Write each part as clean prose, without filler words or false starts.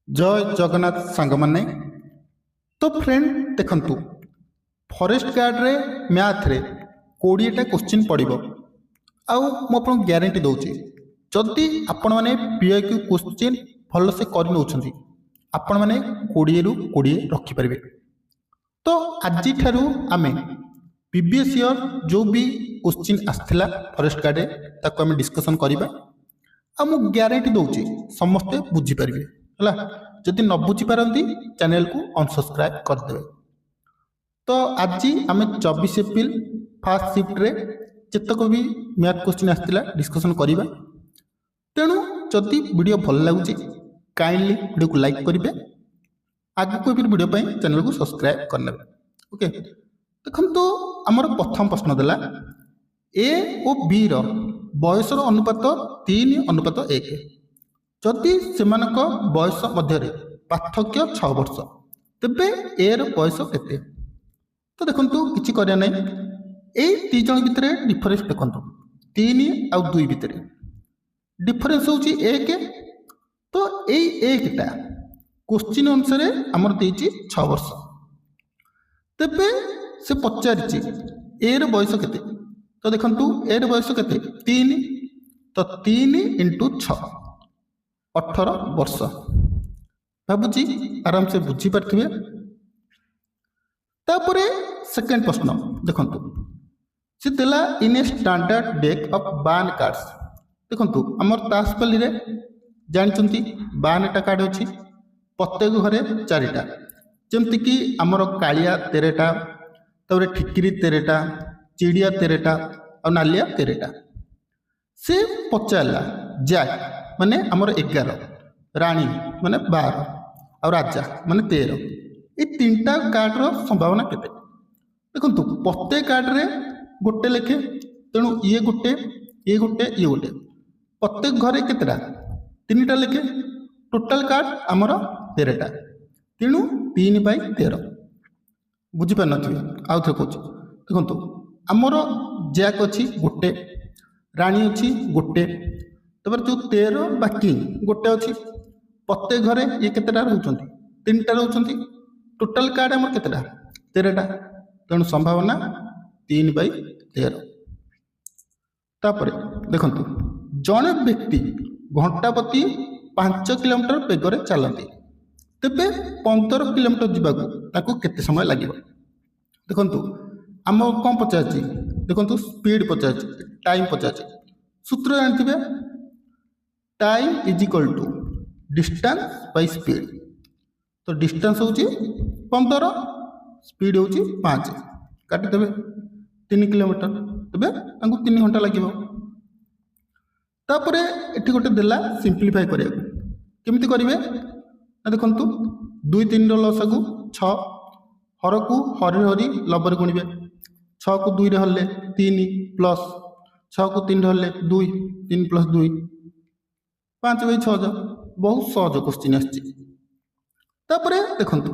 जय जगन्नाथ सांग माने तो फ्रेंड देखंतु फॉरेस्ट गार्ड रे मैथ रे 20टा क्वेश्चन पड़िबो आउ मो आपन ग्यारंटी दउची जदि आपण माने पीआईक्यू क्वेश्चन भल से करि नउछंती आपण माने 20 रु 20 रखि परिबे। तो आज ठारू आमे प्रीवियस ईयर जो भी क्वेश्चन आस्थिला फॉरेस्ट गार्ड रे ताको आमे डिस्कशन करिबा आ मु ग्यारंटी दउची समस्ते बुझी परिबे हला। जदि न बुझी पारंती चैनल को अनसब्सक्राइब कर देबे। तो आज आम 24 एप्रिल फास्ट शिफ्ट रे जेतक भी मैथ क्वेश्चन आसला डिस्कशन करिबा। तेणु जदि वीडियो भल लगुची काइंडली वीडियो को लाइक करिवे, आगे कोई भी वीडियो पाई चैनल को सब्सक्राइब कर लेबे। ओके देखम तो हमर प्रथम प्रश्न देला ए और बी रो बयसर अनुपात 3:1। जदि सेमानक बयस मध्य पार्थक्य 6 वर्ष तेबे ए रो बयस केते। तो देखंतु किछि करिया नै ए 3 जन भितरे डिफरेंस देखंतु 3 और 2 भितरे डिफरेंस होची 1। तो ए 1 टा क्वेश्चन अनुसार हमर देछि 6 वर्ष तेबे से पचारिछि ए रो बयस केते। तो देखंतु ए रो बयस केते 3। तो 3 × 6 18 वर्ष। भाबुची आराम से बुझी पार्थिबे। तापरे सेकंड प्रश्न देखंतु से देला इन a standard deck of 52 cards. देखंतु हमर तासपल्ली रे जानचंती 52 टा कार्ड अछि, प्रत्येक घरे 4टा। जेमति कि हमर कालिया 13टा, तबरे ठिकिरी 13टा, चिड़िया 13टा और नालिया 13टा। से पचारला जैक माने हमर 11, रानी माने 12 और राजा माने 13। ये 3टा कार्ड रो संभावना केते। देखंतु प्रत्येक कार्ड रे गोटे लेखे, तेणु ये गोटे ये गोटे ये गोटे, प्रत्येक घरे केतेटा 3टा लेखे। टोटल कार्ड हमर 13टा, तेणु 3/13। बुझी पार नथिबे आउ थे कहूँ। देखंतु हमर जैक अछि गोटे, रानी अछि गोटे, तब जो 13 बाकी गोटे अच्छी। प्रत्येक घरे ये केतेटा रहउछंती 3टा रहउछंती। टोटल कार्ड हमर केतेटा 13टा, तेणु संभावना 3/13। तापरे देखंतु जने व्यक्ति घंटा प्रति 5 किलोमीटर बेगरे चलती तेबे 15 किलोमीटर जीवाकू ताकू केते समय लागिबो। देखंतु आम कौन पचारछि, देखंतु स्पीड पचारछि, टाइम पचारछि। सूत्र जानथिबे time is equal to distance by speed. तो डिस्टेंस होची 15, स्पीड होची 5। काटि देबे 3 किलोमीटर, तेबे तांको 3 घंटा लागिबो। तापरे एठी गोटे देला सिंपलीफाई करिया केमिति करिवे ना। देखंतु 2 3 रो लसागु 6, हर को हरि हरि लबर गुणिबे। 6 को 2 रे हल्ले 3 प्लस 6 को 3 रे हल्ले 2, 3 + 2 5/6। बहुत सहज क्वेश्चन आछि। तापरे देखंतु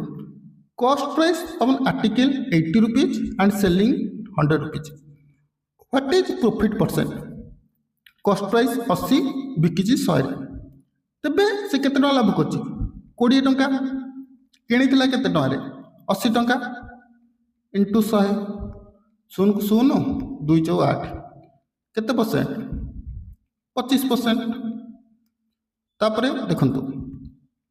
cost price of an article 80 rupees and selling 100 rupees. What is profit percent. Cost price 80, बिकिछि 100 रे। तबे से केते टका लाभ करछि 20 टका, किनिथिला केते टका रे 80 टका इंटू 100। 0 को 0 2 × 8 केते परसेंट 25%। तापरे देखंतु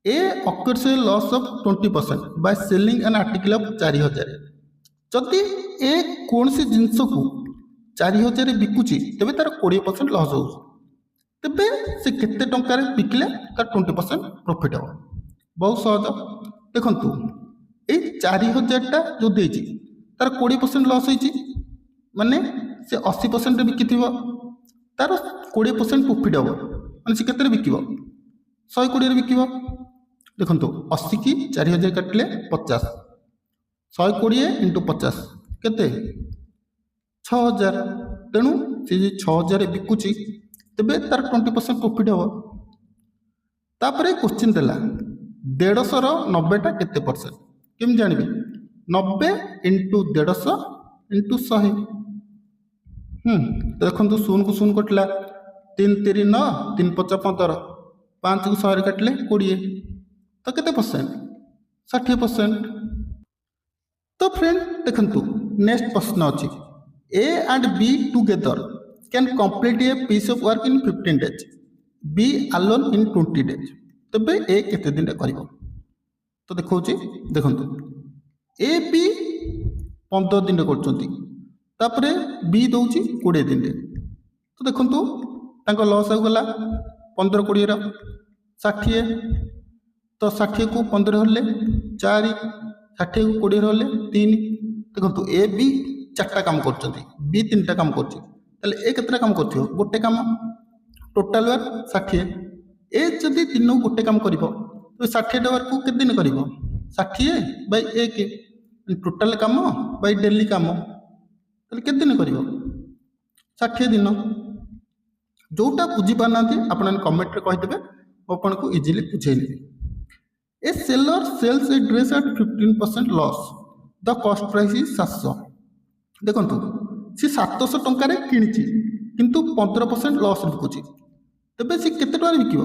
A occurs a loss of 20% by selling an article of 4000। जदि ए कौन सी जिनस को 4000 बिकुची तेबे तार 20% लॉस हो। तेबे से केते टंकार बिकले तार 20% प्रॉफिट हो। बहुत सहज। देखंतु ए 4000 टा जो देछि तार 20% लॉस होइछि माने से 80% रे बिकिथिबो, तार 20% प्रॉफिट हो। माने से केते रे बिकिबो 120 रे बिकिबो। देखंतु 80 की 4000 काटले 50, 120 × 50 केते 6000। तेणु से 6000 बिकुची तेबे तार 20% प्रॉफिट हो। तापरे क्वेश्चन देला 150 रो 90 टा केते परसेंट। केम जानिबे 90 × 150 × 100। देखंतु 0 को 0 कटला 3 3 9, 3 5 15, 5 को 100 काटले 20, तो केते परसेंट 60%। तो फ्रेंड देखंतु नेक्स्ट प्रश्न अछि A and B together can complete a piece of work in 15 days B alone in 20 days. तबे ए केते दिन करिवो तो देखौछि देखंतु ए बी 15 दिन करछंती तापरे बी दउछि 20 दिन रे। तो देखंतु तांको लॉस हो गला 15 20 रो 60 तो 60 को 15 हले 4 60 को 20 हले 3। देखंतु ए बी 4टा काम करछंती बी 3टा काम करछि तले ए केतरा काम करथियो गोटे काम टोटल वर्क 60। ए जदि दिन गोटे काम करिवो तो 60 वर्क को केते दिन करिवो 60 बाय 1 टोटल काम बाय डेली काम तले केते दिन करिवो 60 दिन। जोटा बुझी पाना आपण कमेंट रे कहि देबे अपन को इजीली बुझेली। A seller sells a dress at 15% loss the cost price is 700। देखंतु सी 700 टंका रे किनिची किंतु 15% लॉस बिकुची तबे सी केते टका रे बिकिबो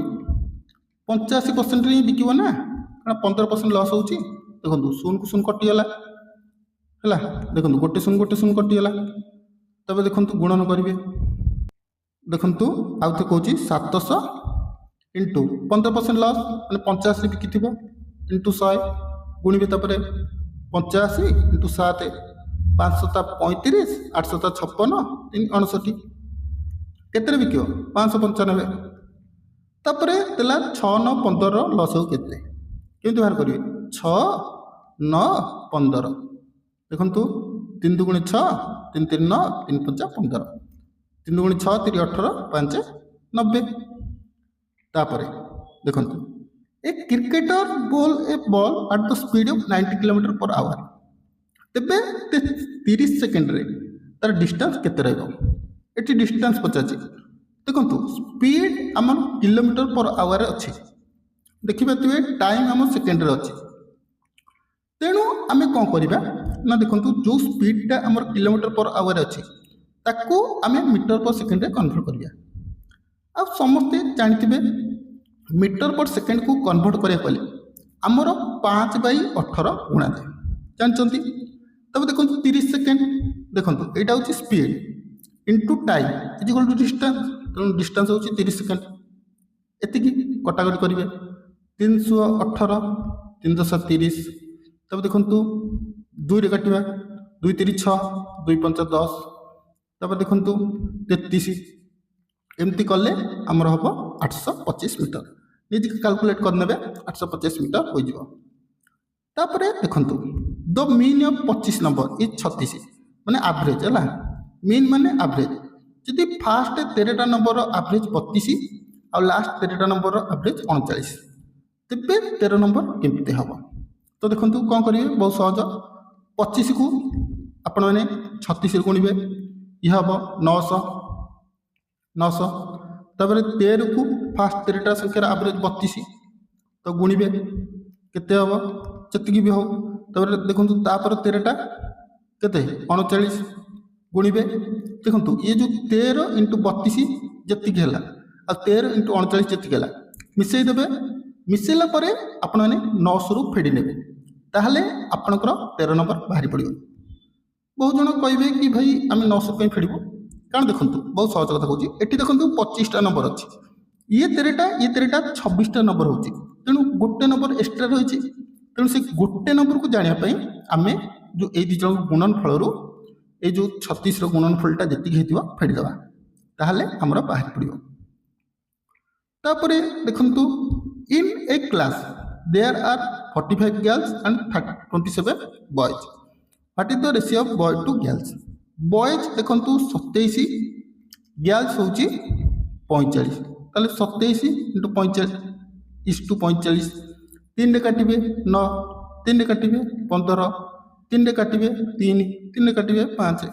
85% रे बिकिबो ना कारण 15% लॉस होची। देखंतु सुन को सुन कटि गला हला देखंतु गोटे सुन कटि गला तबे देखंतु गुणन करिवे देखंतु आउथे कहूची 700 इंटू 15% लॉस माने 85 बिकी थिबो इंटू 100 गुणिबे तापरे 85 इंटू 7 535 856 359 केते बिकियो 595 तापरे तेला 6 9 15 लॉस हो केते केमति बाहर करिवे 6 9 15 देखंतु 3 2 6 3 3 9 3 5 15 3 2 6 3 18 5 90। तापरे देखंतु a cricketer ball A ball at the speed of 90 kilometre per hour तबे 30 सेकंड रे तार डिस्टेंस केते रहबो एटी डिस्टेंस पचाची। देखंतु स्पीड हमर किलोमीटर पर आवर अछि देखिबे तुए टाइम हम सेकंड रे अछि तेनु आमे कोन करिबा ना देखंतु जो स्पीड ता हमर किलोमीटर पर आवर अछि ताकू आमे मीटर पर सेकंड रे कन्वर्ट करिया। आ समस्ते जानथिबे मीटर पर सेकंड को कन्वर्ट करिया पले हमर 5/18 गुणा जाय जानचंती। तब देखंतु 30 सेकंड देखंतु एटा होची speed into time is equal to distance तो डिस्टेंस होची 30 सेकंड एतिकी कटाकटी करिवे 318 3 10 30 तब देखंतु 2 रे काटिबा 2 3 6 2 5 10 तब देखंतु 33 एमती कले हमर हबो 825 मीटर निजे कैलकुलेट करनेबे 825 मीटर हो जिवो। तापरे देखंतु the mean of 25 number is 36 माने एवरेज हला मीन माने एवरेज जदि फास्ट 13टा नंबर एवरेज 32 और लास्ट 13टा नंबर एवरेज 39 तबे 13 नंबर केमते हबो। तो देखंतु कोन करिवे बहुत सहज 25 को आपण माने 36 रे गुणिबे यह हबो 900 तबरे 13 को फास्ट 13टा संख्या एवरेज 32 तो गुणिबे केते हबो जतिकी भी हो तबरे देखंतु तापर 13टा केते 39 गुणिबे देखंतु ये जो 13 इंटू 32 जतिकी हला आ 13 इंटू 39 जतिकी हला मिसई देबे मिसेला परे आपण माने 900 रु फेडी नेबे ताहले आपनकर 13 नंबर बाहरी पड़ियो। बहुत जन कहबे कि भाई आम 900 कहीं फेड़बू कारण देखंतु बहुत सहज कथा कहूँ एटी देखंतु 25टा नंबर अच्छी ये 13टा 26टा नंबर होची तेणु गोटे नंबर एक्स्ट्रा रही तेणु से गोटे नंबर को जानापी आम जो ये दी जन गुणन फल ये जो 36 गुणन फलटा जी फेड़ीदे ताहले आमर बाहर पड़ो। तापरे देखंतु in a class there are 45 girls and 27 boys what is the ratio of boy to girls boys देखंतु 27 गर्ल्स होची 45 ताले 27 इंटू 45 इज टू 45 3 रे काटिबे 9 3 रे काटिबे 15 3 रे काटिबे 3 3 रे काटिबे 5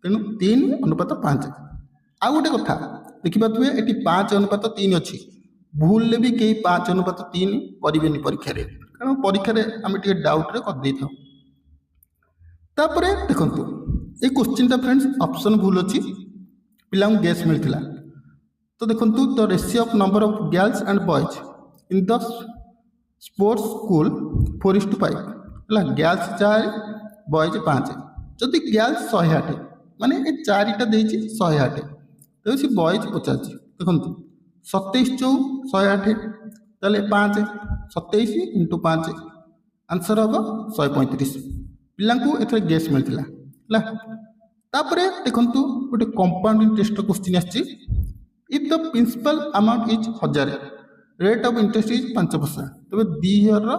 तेणु 3 अनुपात 5। आ गोटे कथा देखिबा तुए एटी 5 अनुपात 3 अछि भूल ले भी कई 5 अनुपात 3 करिवेनी परीक्षा रे कारण परीक्षा रे हम टिके डाउट रे कर देथाउ। तापरे देखंतु ए क्वेश्चन ता फ्रेंड्स ऑप्शन भूल अछि पिला गैस मिलथिला तो देखंतु the ratio of number of girls and boys in the sports school 4:5 है गर्ल्स 4 बॉयज 5 जदि गर्ल्स 108 माने ये चारिटा देछि 108 तो सी बॉयज 50 देखंतु 27 चौ 108 ताले 5 27 × 5 आंसर हम 135 पिलांकु एथरे गेस मिलथिला ला तापरे देखंतु गोटे कंपाउंड इंटरेस्ट क्वेश्चन आछि if the principal amount is 1000 rate of interest is 5% तबे 2 ईयर रो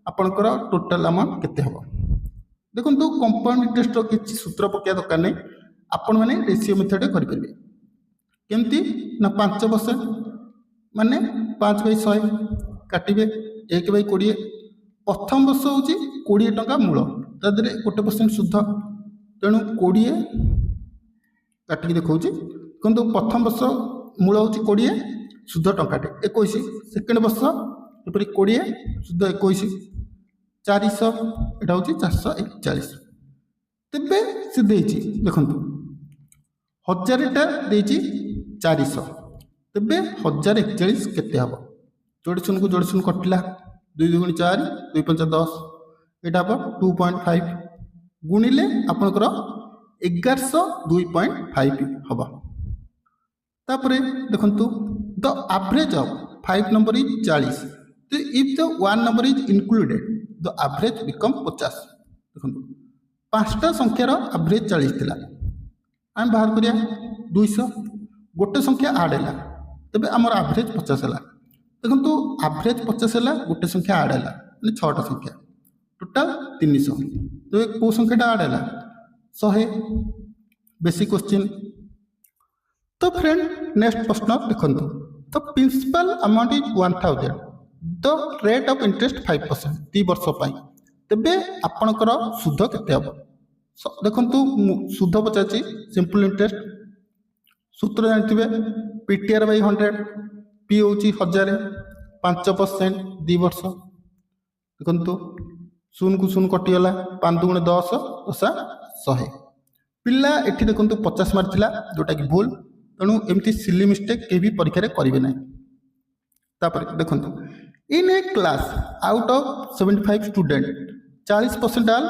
आपनकर टोटल अमाउंट केते हबो देखंतु कंपाउंड इंटरेस्ट रो किछि सूत्र पकिया दरकार नै आपण माने रेशियो मेथड करि परबे केमती ना 5% माने 5/100 काटिबे 1/20 प्रथम वर्ष हूँ 20 टंका मूल तादे 1% शुद्ध तेणु 20 काटिक देखा किंतु प्रथम वर्ष मूल हूँ 20 शुद्ध टंकाटे 21 सेकेंड वर्ष एपरी 20 शुद्ध 21 400 यहाँ हूँ 441 तेबे से देखु 1000टा 400 तेबे 1041 केते हम जोड़े को जोड़े कटिला 2 × 4 2 × 5 10 यहाँ हम 2.5 गुणिले आपनकर 1102.5 हम तापरे देखंतु the average of 5 number is 40 तो if the 1 number is included the average become 50 देखंतु पांचटा संख्यार एवरेज 40 थिला आम बाहर करिया 200 गोटे संख्या ऐड हैला तबे हमर एवरेज 50 हैला देखंतु एवरेज 50 हैला गोटे संख्या ऐड हैला माने 6टा संख्या टोटल 300 तो को संख्याटा ऐड हैला 100 बेसिक क्वेश्चन तो फ्रेंड नेक्स्ट प्रश्न देखंतु तो principal amount is 1000 the rate of interest 5% 3 वर्ष पाई तबे आपनकर सुध केते हबो देखंतु सुध पचाची सिंपल इंटरेस्ट सूत्र जानथिबे पीटीआर बाय 100 पी होची 1000 5% 2 वर्ष देखंतु 0 को 0 कटि गला 5 × 10 10 100 पिला एठी देखंतु 50 मारथिला जोटा कि भूल तेणु एमती सिली मिस्टेक के भी परीक्षा रे करिवे नै तापर देखंतु in a class out of 75 student 40% are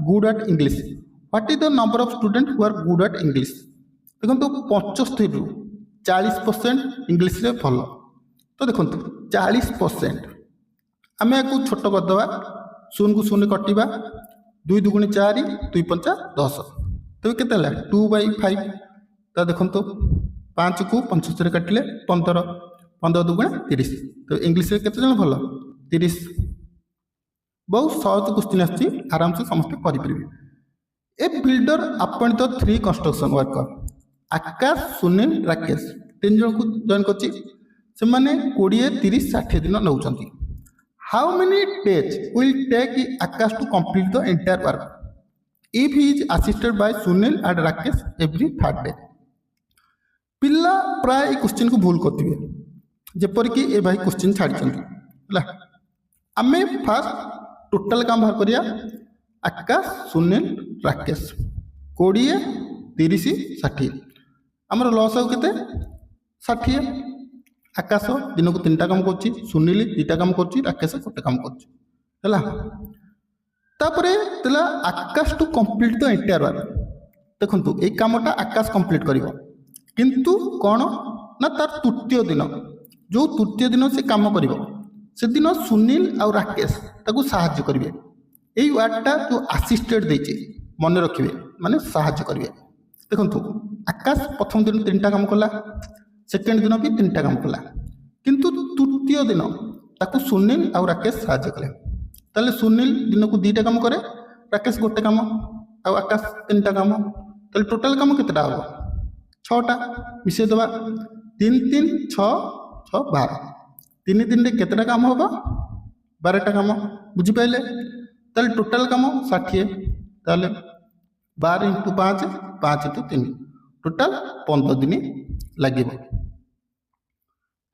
good at English what is the number of student who are good at English देखंतु 75 रु 40% इंग्लिश रे भलो तो देखंतु 40% आमे याकू छोट कर दवा 0 को 0 कटिबा 2 × 4 2 × 5 10 तो केते हला 2/5 तो देखंतु 5 को 75 काटिले 15 15 2 × 30 तो इंग्लिश रे केते जण भलो 30 बहुत सहज क्वेश्चन आछि आराम से समस्त करि परिबे a builder appoint the 3 construction worker Akash Sunil Rakesh 3 जण को जॉइन करछि से माने 20 30 60 दिन नउचंती how many days will take Akash to complete the entire work if he is assisted by Sunil and Rakesh every third day पिला प्राय क्वेश्चन को भूल करथिबे जेपर कि ए भाई क्वेश्चन छाड़ी हला आमे फास्ट टोटल काम बाहर करिया आकाश सुनील राकेश 20 30 60 हमर लॉस हो केते 60 आकाश दिन को 3टा काम करछि सुनील 2टा काम करछि राकेश 1टा काम करछि हला तापरे तला Akash to complete the entire work देखंतु ए कामटा आकाश कंप्लीट करिवो किंतु कोन ना तार तृतीय दिन जो तृतीय दिन से काम करिवो से दिन सुनील और राकेश ताकू सहाय्य करिवे एई वर्डटा जो असिस्टेड देछि मन रखिबे माने सहाय्य करिवे देखंतु आकाश प्रथम दिन 3टा काम कला सेकेंड दिन भी 3टा काम कला किंतु तृतीय दिन ताकू सुनील और राकेश सहाय्य कले ताले सुनील दिन को 2टा काम करे राकेश 1टा काम और आकाश 3टा काम ताले टोटल काम केतेटा हो 6टा मिसे दबा 3 3 6 6 12 3 दिन रे केतेटा काम होबा 12टा काम बुझी पाइले ताले टोटल काम 60 ताले 12 × 5 5 × 3 टोटल 15 दिन लागिबो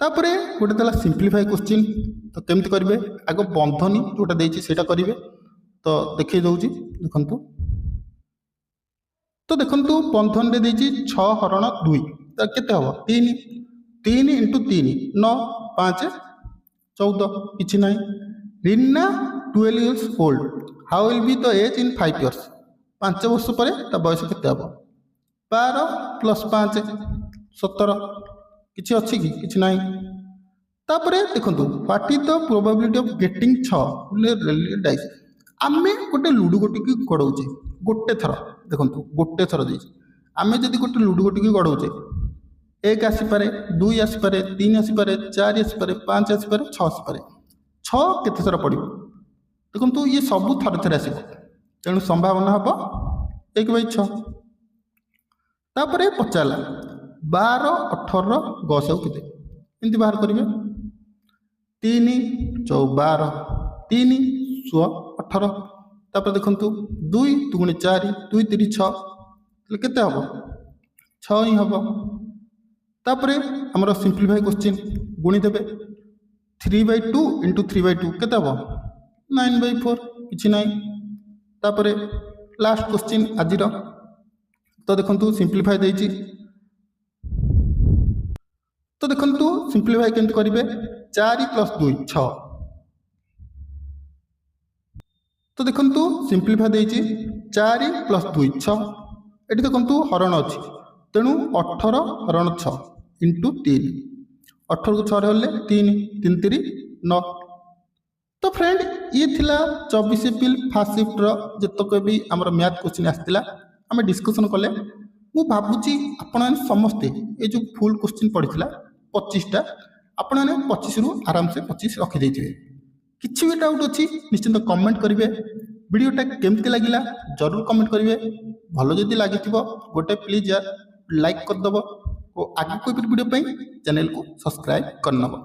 तापरे गोटे तला सिंप्लीफाई क्वेश्चन तो केमती करिवे आगो बंधनी जोटा देछि सेटा करिवे तो देखै दउछि देखंतु तो देखंतु बंधन रे देछि 6 हरण 2 तो केते हबो 3 3 × 3 9 5 14 किछि नाही Reena 12 years old. How will be the age in 5 years? 5 वर्ष पर ता बयस केते हबो 12 प्लस 5 17 किछि अछि कि किछि नाही तापरे देखंतु what is the probability of getting 6 dice आमे गोटे लूडो गोटी की गड़ौचे गोटे थर देखंतु गोटे थर देछि आमे जदि गोटे लूडो गोटी की गड़ौचे 1 आसीपारे 2 आसीपारे 3 आसीपारे 4 आसीपारे 5 आसीपारे 6 आसीपारे 6 केते थर पड़िबो देखंतु ये सब थर थर आसीबो तेणु संभावना हबो 1/6 तापरे पचाला 12 18 गसौ केते एंती बाहर करिवे 3 × 12 3 × 18 तापर देखंतु 2 × 4 2 3 6 केते हबो 6 ही हबो तापरे हमर सिंपलीफाई क्वेश्चन गुणी देबे 3/2 × 3/2 केते हबो 9/4 किछि नाही तापरे लास्ट क्वेश्चन आजिर तो देखंतु सिंपलीफाई देछि तो देखंतु सिंपलीफाई केंत करिवे 4 + 2 6 तो देखंतु सिंपलीफाई देछि 4 + 2 6 एटी देखंतु हरण अछि तेणु 18 हरण 6 × 3 18 को 6 रे हले 3 3 3 9 तो फ्रेंड ये थिला 24 एप्रिल फर्स्ट शिफ्ट रो जतक भी हमर मैथ क्वेश्चन आस्तिला हमें डिस्कशन कले मु भाबुची आपण समस्ते ए जो फुल क्वेश्चन पढ़िथिला 25 टा आपण 25 रु आराम से 25 रखि देथिबे किछि भी डाउट अछि निश्चित कमेंट करिवे वीडियोटा केमति लागिला जरूर कमेंट करिवे भलो जदि लागिथिबो गोटे प्लीज यार लाइक कर दबो और आगे कोई भी वीडियो पई चैनल को सब्सक्राइब कर नबो।